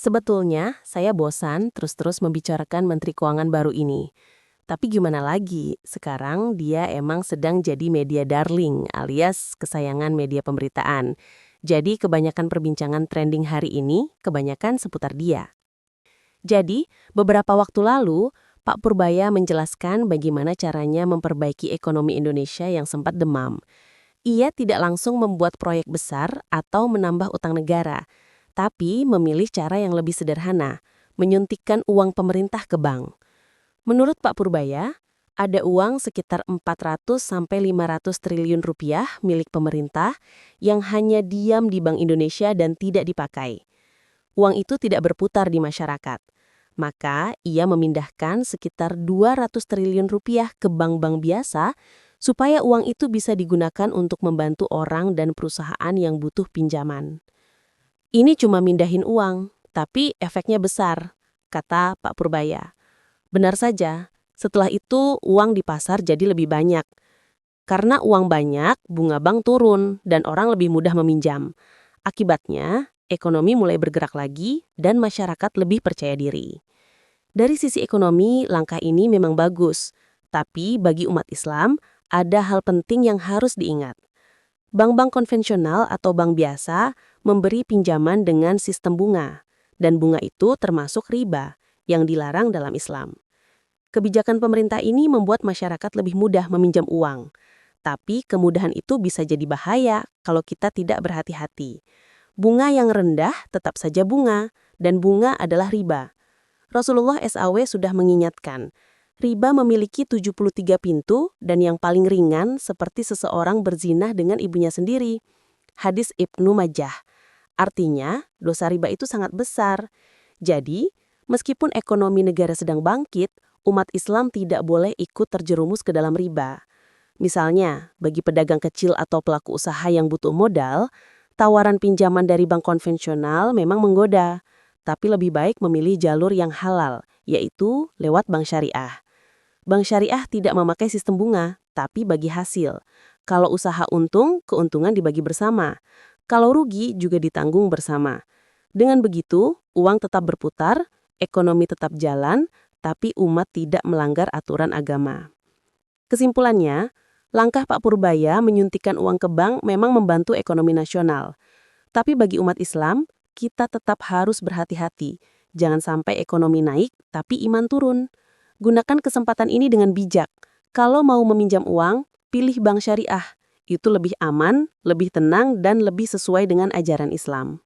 Sebetulnya, saya bosan terus-terus membicarakan Menteri Keuangan baru ini. Tapi gimana lagi, sekarang dia emang sedang jadi media darling alias kesayangan media pemberitaan. Jadi kebanyakan perbincangan trending hari ini, kebanyakan seputar dia. Jadi, beberapa waktu lalu, Pak Purbaya menjelaskan bagaimana caranya memperbaiki ekonomi Indonesia yang sempat demam. Ia tidak langsung membuat proyek besar atau menambah utang negara, tapi memilih cara yang lebih sederhana, menyuntikkan uang pemerintah ke bank. Menurut Pak Purbaya, ada uang sekitar 400–500 triliun rupiah milik pemerintah yang hanya diam di Bank Indonesia dan tidak dipakai. Uang itu tidak berputar di masyarakat. Maka ia memindahkan sekitar 200 triliun rupiah ke bank-bank biasa supaya uang itu bisa digunakan untuk membantu orang dan perusahaan yang butuh pinjaman. Ini cuma mindahin uang, tapi efeknya besar, kata Pak Purbaya. Benar saja, setelah itu uang di pasar jadi lebih banyak. Karena uang banyak, bunga bank turun dan orang lebih mudah meminjam. Akibatnya, ekonomi mulai bergerak lagi dan masyarakat lebih percaya diri. Dari sisi ekonomi, langkah ini memang bagus. Tapi bagi umat Islam, ada hal penting yang harus diingat. Bank-bank konvensional atau bank biasa memberi pinjaman dengan sistem bunga, dan bunga itu termasuk riba yang dilarang dalam Islam. Kebijakan pemerintah ini membuat masyarakat lebih mudah meminjam uang, tapi kemudahan itu bisa jadi bahaya kalau kita tidak berhati-hati. Bunga yang rendah tetap saja bunga, dan bunga adalah riba. Rasulullah SAW sudah mengingatkan, riba memiliki 73 pintu dan yang paling ringan seperti seseorang berzinah dengan ibunya sendiri. Hadis Ibnu Majah. Artinya, dosa riba itu sangat besar. Jadi, meskipun ekonomi negara sedang bangkit, umat Islam tidak boleh ikut terjerumus ke dalam riba. Misalnya, bagi pedagang kecil atau pelaku usaha yang butuh modal, tawaran pinjaman dari bank konvensional memang menggoda, tapi lebih baik memilih jalur yang halal, yaitu lewat bank syariah. Bank syariah tidak memakai sistem bunga, tapi bagi hasil. Kalau usaha untung, keuntungan dibagi bersama. Kalau rugi, juga ditanggung bersama. Dengan begitu, uang tetap berputar, ekonomi tetap jalan, tapi umat tidak melanggar aturan agama. Kesimpulannya, langkah Pak Purbaya menyuntikkan uang ke bank memang membantu ekonomi nasional. Tapi bagi umat Islam, kita tetap harus berhati-hati. Jangan sampai ekonomi naik, tapi iman turun. Gunakan kesempatan ini dengan bijak. Kalau mau meminjam uang, pilih bank syariah. Itu lebih aman, lebih tenang, dan lebih sesuai dengan ajaran Islam.